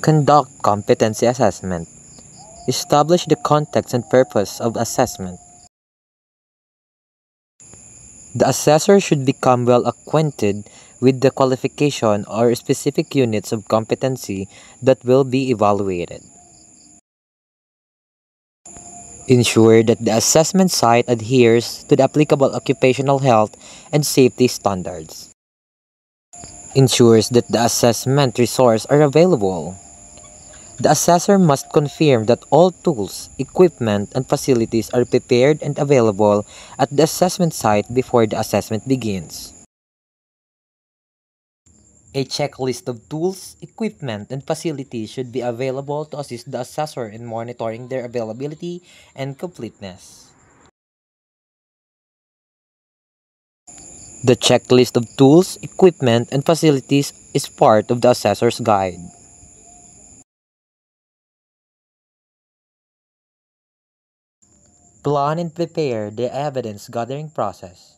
Conduct competency assessment. Establish the context and purpose of assessment. The assessor should become well acquainted with the qualification or specific units of competency that will be evaluated. Ensure that the assessment site adheres to the applicable occupational health and safety standards. Ensures that the assessment resources are available. The assessor must confirm that all tools, equipment, and facilities are prepared and available at the assessment site before the assessment begins. A checklist of tools, equipment, and facilities should be available to assist the assessor in monitoring their availability and completeness. The checklist of tools, equipment, and facilities is part of the assessor's guide. Plan and prepare the evidence gathering process.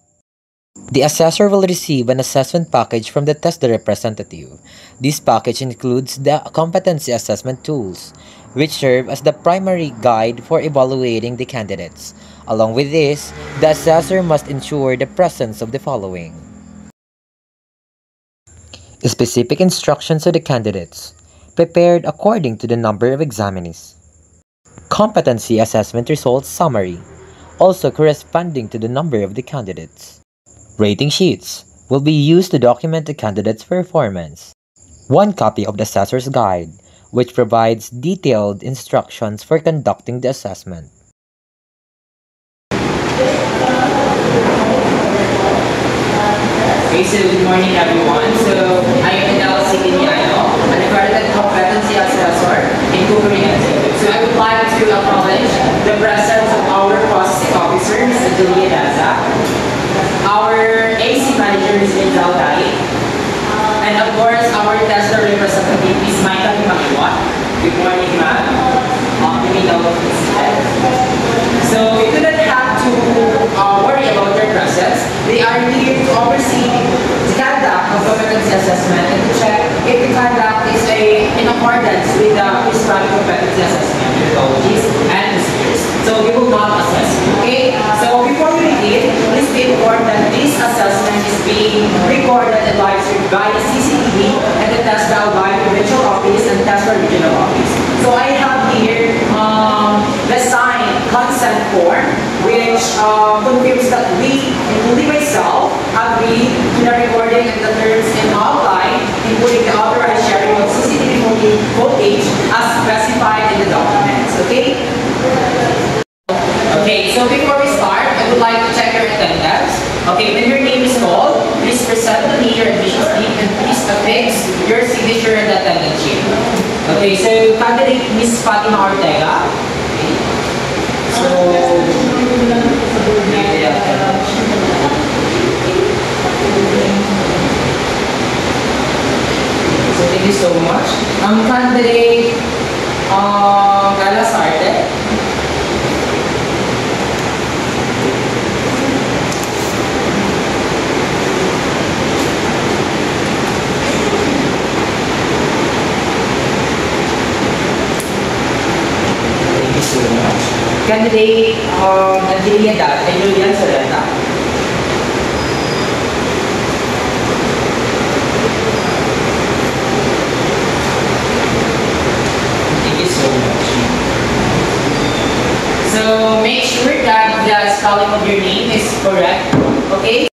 The assessor will receive an assessment package from the tester representative. This package includes the competency assessment tools, which serve as the primary guide for evaluating the candidates. Along with this, the assessor must ensure the presence of the following: specific instructions to the candidates, prepared according to the number of examinees. Competency assessment results summary, also corresponding to the number of the candidates. Rating sheets will be used to document the candidate's performance. One copy of the assessor's guide, which provides detailed instructions for conducting the assessment. Okay, so good morning everyone. So I am Elsie Quiniano, an accredited competency assessor in Cookery Institute. So I would like to acknowledge the presence of our processing officer, Mr. Julia Daza, our AC manager, Ms. Rizal Dai, and of course our tester representative, Ms. Michael Makiwat. Good morning, ma'am. You may know Ms. So we do not have to worry about their presence. They are here to oversee the conduct of competency assessment and to check if the conduct is in accordance with the prescribed competency assessment methodologies and procedures. So we will not assess. Okay? So before we begin, please be informed that this assessment is being recorded and live streamed via CCTV and the tester by provincial office and tester regional office. So I have here the signed consent form, which confirms that we, including myself, agree to the recording and the terms and outline, including the authorized sharing of CCTV footage as specified in the documents. Okay? Okay, so before we start, I would like to check your attendance. Okay, when your name is called, please present to me your admission slip and please affix your signature in the attendance sheet. Okay, so candidate Ms. Fatima Ortega. Okay. So thank you so much. Candidate Gala Sarte. Thank you so much. Candidate Julian Soreta. Thank you so much. So make sure that the spelling of your name is correct. Okay?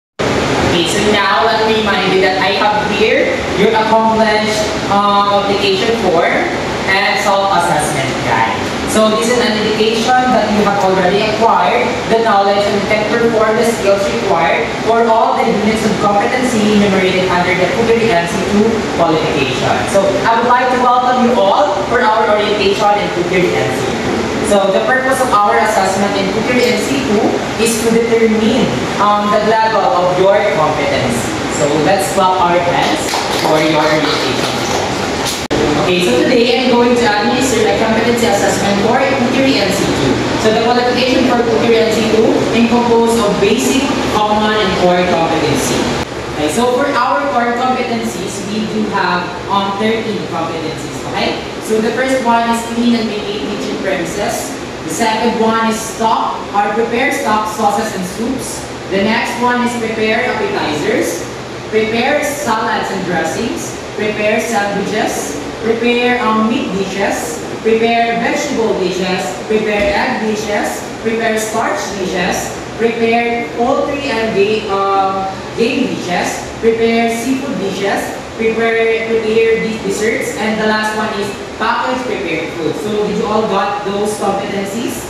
Okay, so now let me remind you that I have here your accomplished application form and self-assessment guide. So this is an indication that you have already acquired the knowledge and can perform the skills required for all the units of competency enumerated under the Cookery NC2 qualification. So I would like to welcome you all for our orientation in Cookery NC2. So the purpose of our assessment in Cookery NC2 is to determine the level of your competence. So let's clap our hands for your orientation. Okay, so today I'm going to administer the competency assessment for Cookery NC2. So the qualification for Cookery NC2 is composed of basic, common, and core competency. Okay, so for our core competencies, we do have 13 competencies. Okay, So the first one is clean and maintain kitchen premises. The second one is stock or prepare stock sauces and soups. The next one is prepare appetizers, prepare salads and dressings, prepare sandwiches, prepare meat dishes, prepare vegetable dishes, prepare egg dishes, prepare starch dishes, prepare poultry and game dishes, prepare seafood dishes, prepare these desserts, and the last one is package prepared food. So did you all got those competencies?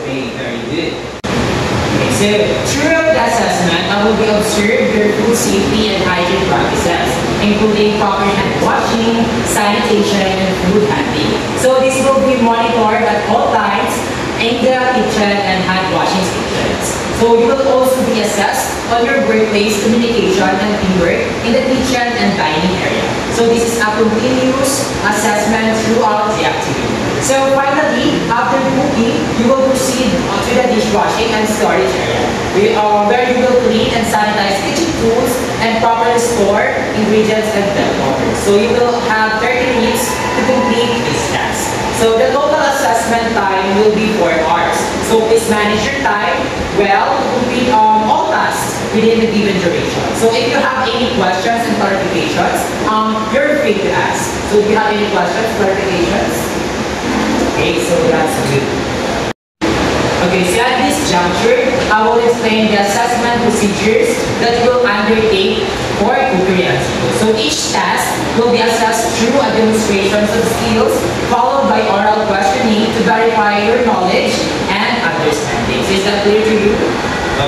Okay, very good. Okay, so throughout the assessment, I will be observed your food safety and hygiene practices, including proper hand washing, sanitation, and food handling. So this will be monitored at all times in the kitchen and hand washing stations. So you will also be assessed on your workplace communication and teamwork in the kitchen and dining area. So this is a continuous assessment throughout the activity. So finally, after cooking, you will proceed to the dishwashing and storage area, where you will clean and sanitize kitchen tools and properly store ingredients and leftovers. So you will have 30 minutes to complete this task. So the total assessment time will be 4 hours. So please manage your time well to complete all tasks within the given duration. So if you have any questions and clarifications, you're free to ask. So if you have any questions, clarifications? Okay, so that's good. Okay, so at this juncture, I will explain the assessment procedures that you will undertake for cookery and skills. So each task will be assessed through a demonstration of skills, followed by oral questioning to verify your knowledge and understanding. So is that clear to you?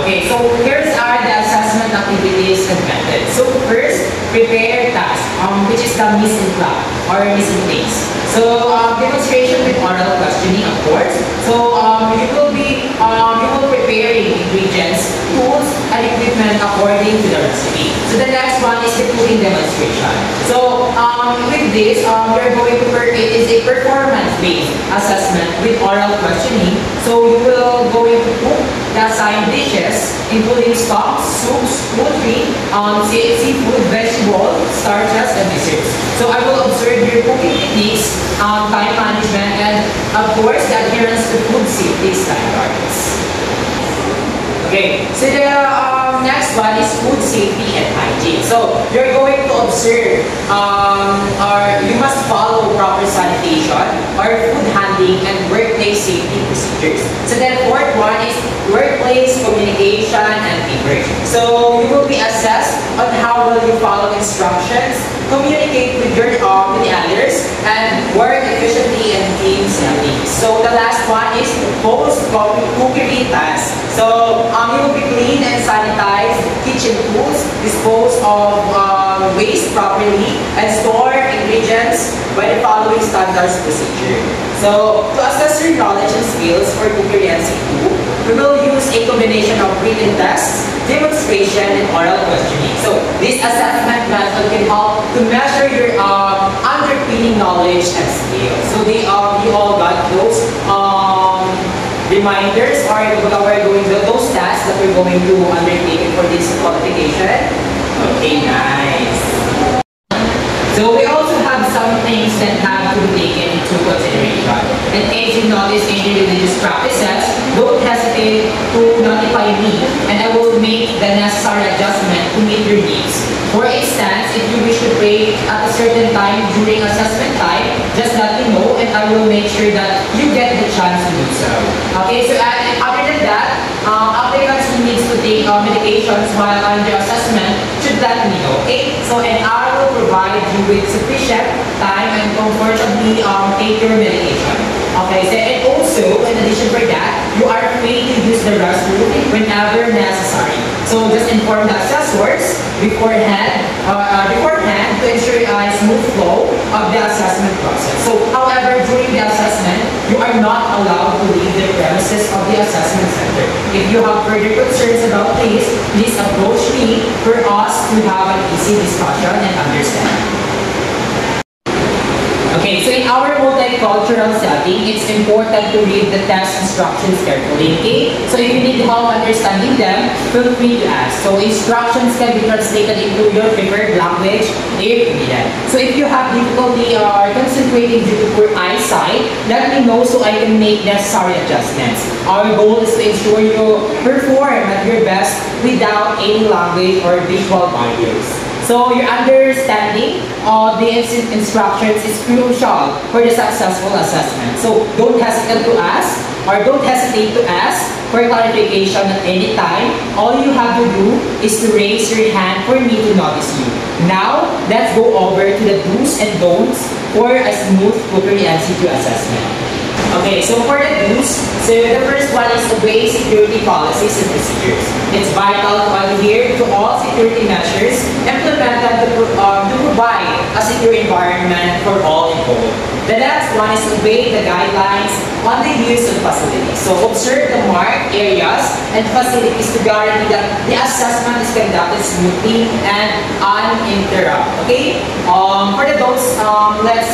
Okay, so here's are the assessment activities and methods. So first, prepare task, which is the mise en place or mise en place. So demonstration with oral questioning, of course. So you will preparing ingredients, tools, and equipment according to the recipe. So the next one is the cooking demonstration. So with this, we're going to it is a performance-based assessment with oral questioning. So you will going to cook the assigned dishes, including stock, soups, poultry, seafood, vegetables, starches, and desserts. So I will observe your cooking techniques, time management, and of course the adherence to food safety standards. Okay, so the next one is food safety and hygiene. So you're going to observe or you must follow proper sanitation or food handling and workplace safety procedures. So then fourth one is workplace communication and teamwork. So you will be assessed on how well you follow instructions, communicate with your with the others, and work efficiently in team settings. So the last one is post-cookery task. So you will be clean and sanitize kitchen tools, dispose of waste properly, and store ingredients by the following standards procedure. So to assess your knowledge and skills for cookery and seafood, we will use a combination of written tests, demonstration, and oral questioning. So this assessment method can help to measure your underpinning knowledge and skills. So you all got those reminders or those tasks that we're going to undertake for this qualification. Okay, nice. So we also have some things that have to be taken into consideration. In case you notice any religious practices, don't hesitate to notify me and I will make the necessary adjustment to meet your needs. For instance, if you wish to pray at a certain time during assessment time, just let me know and I will make sure that you get the chance to do so. Okay, so other than that, applicants who needs to take medications while under assessment should let me know. Okay, so and I will provide you with sufficient time and comfortably take your medication. Okay, so and also in addition for that, you are free to use the restroom whenever necessary. So just inform the assessors beforehand to ensure a smooth flow of the assessment process. So however, during the assessment, you are not allowed to leave the premises of the assessment center. If you have further concerns about this, please approach me for us to have an easy discussion and understanding. Okay, so in our multicultural setting, it's important to read the text instructions carefully, okay? So if you need help understanding them, feel free to ask. So instructions can be translated into your preferred language if needed. So if you have difficulty or concentrating due to poor eyesight, let me know so I can make necessary adjustments. Our goal is to ensure you perform at your best without any language or visual barriers. So your understanding of the instructions is crucial for the successful assessment. So don't hesitate to ask for clarification at any time. All you have to do is to raise your hand for me to notice you. Now, let's go over to the do's and don'ts for a smooth cookery MCQ assessment. Okay, so for the do's, so the first one is obey security policies and procedures. It's vital to adhere to all security measures implemented to provide a secure environment for all involved. The next one is obey the guidelines on the use of facilities. So observe the marked areas and facilities to guarantee that the assessment is conducted smoothly and uninterrupted. Okay? For the don'ts, let's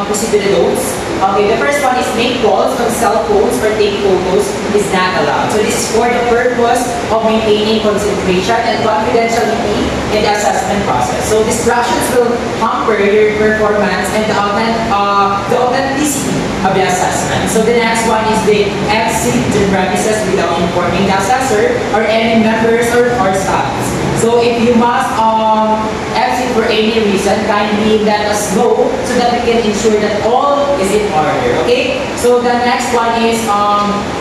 proceed with the don'ts. Okay, the first one is make calls on cell phones or take photos is not allowed. So this is for the purpose of maintaining concentration and confidentiality in the assessment process. So distractions will hamper your performance and the authenticity of the assessment. So the next one is the exit the premises without informing the assessor or any members or staffs. So if you must exit for any reason, kindly let us know so that we can ensure that all is in order. Okay? So the next one is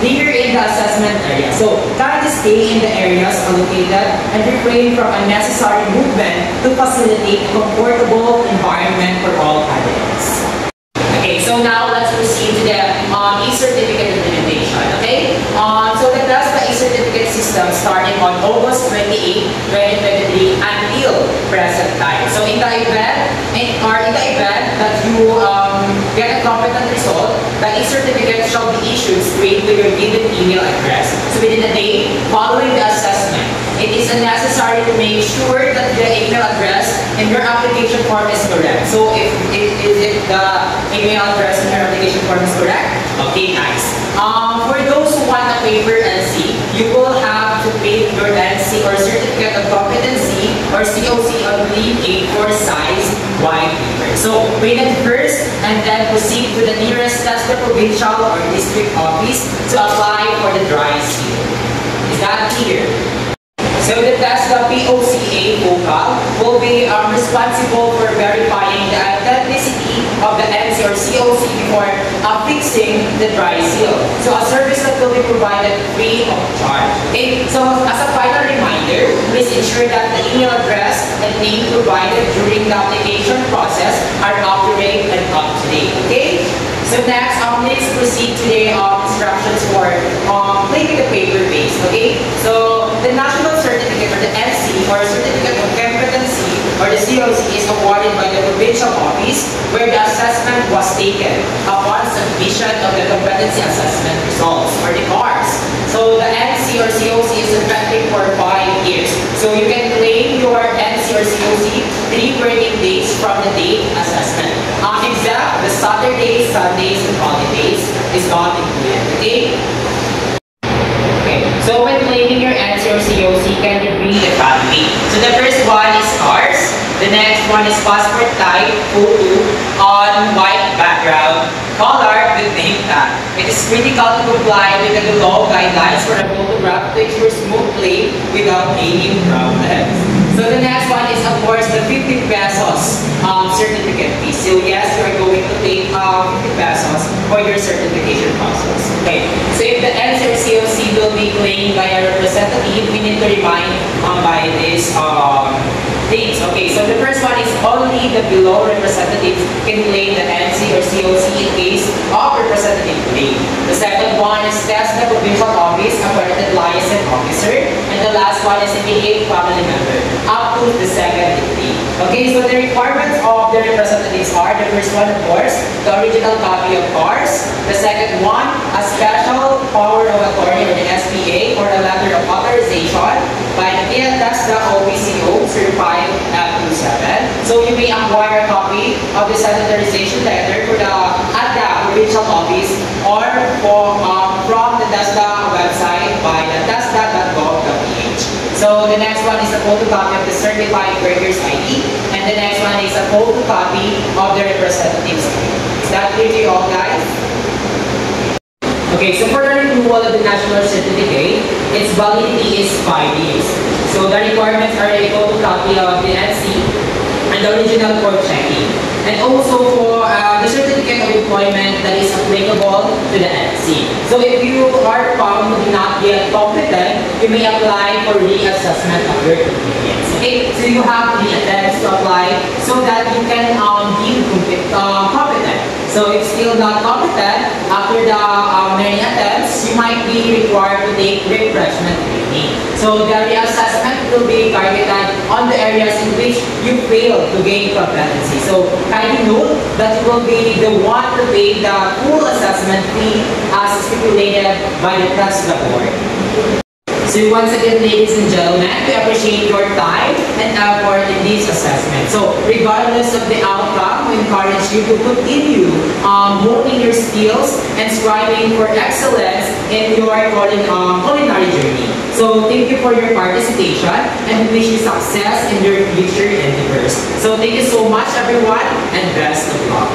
here in the assessment area. So kindly stay in the areas allocated and refrain from unnecessary movement to facilitate a comfortable environment for all candidates. Okay, so now let's proceed to the e-certificate implementation. Okay? So the TESDA e-certificate system starting on August 28, 2023 until present time. So in the event that you get a competent result, the e-certificate shall be issued straight to your given email address. So within a day following the assessment, it is necessary to make sure that the email address in your application form is correct. So if the email address in your application form is correct, okay, nice. For those who want a paper NC, you will have to print your NC or Certificate of Competency or COC on clean A4 size white paper. So print it first and then proceed to the nearest TESDA provincial or district office to apply for the dry seal. Is that clear? So the TESDA POCA vocal will be responsible for verifying the authenticity of the NC or COC before affixing the dry seal. So a service that will be provided free of charge. Okay? So as a final reminder, please ensure that the email address and name provided during the application process are accurate and up to date. Okay? So next, let's proceed to the instructions for playing the paper base. Okay? So the national certificate or the NC or certificate of competency or the COC is awarded by the provincial office where the assessment was taken upon submission of the competency assessment results or the CARS. So the NC or COC is effective for 5 years. So you can claim your NC or COC 3 working days from the date assessment. Except the Saturdays, Sundays, and holidays is not included. Okay? Okay. So when claiming your NC or COC, can you read the following? So the first one is CARS. The next one is passport type, photo, on white background, color with name tag. It is critical to comply with the below guidelines for a photograph to ensure smooth play without any problems. So the next one is of course the 50 pesos certificate fee. So yes, you are going to pay 50 pesos for your certification process. Okay. So if the NC or COC will be claimed by a representative, we need to remind by this things. Okay, so the first one is only the below representatives can claim the NC or COC in case of representative claim. The second one is TESDA provincial office appointed liaison officer, and the last one is immediate family member up to the second degree. Okay, so the requirements of the representatives are the first one, of course, the original copy of CARS. The second one, a special power of attorney or the SPA or a letter of authorization by the TESDA OPCO certified at 27. So you may acquire a copy of the sanitarization letter for the official office or from the TESDA website by the tesda.gov.ph. So the next one is a photocopy of the certified workers ID, and the next one is a photocopy of the representative's ID. Is that clear to you all, guys? Okay, so for the renewal of the national certificate, its validity is 5 years. So the requirements are a photocopy of the NC and the original for checking. And also for the certificate of employment that is applicable to the NC. So if you are found to be not yet competent, you may apply for reassessment of your experience. Okay, so you have 3 attempts to apply so that you can be competent. So if still not competent, after the many attempts, you might be required to take refreshment training. So the reassessment will be targeted on the areas in which you failed to gain competency. So kindly note that you will be the one to pay the full assessment fee as stipulated by the TESDA board. So once again, ladies and gentlemen, we appreciate your time and effort in this assessment. So regardless of the outcome, we encourage you to continue honing your skills and striving for excellence in your culinary journey. So thank you for your participation and wish you success in your future endeavors. So thank you so much, everyone, and best of luck.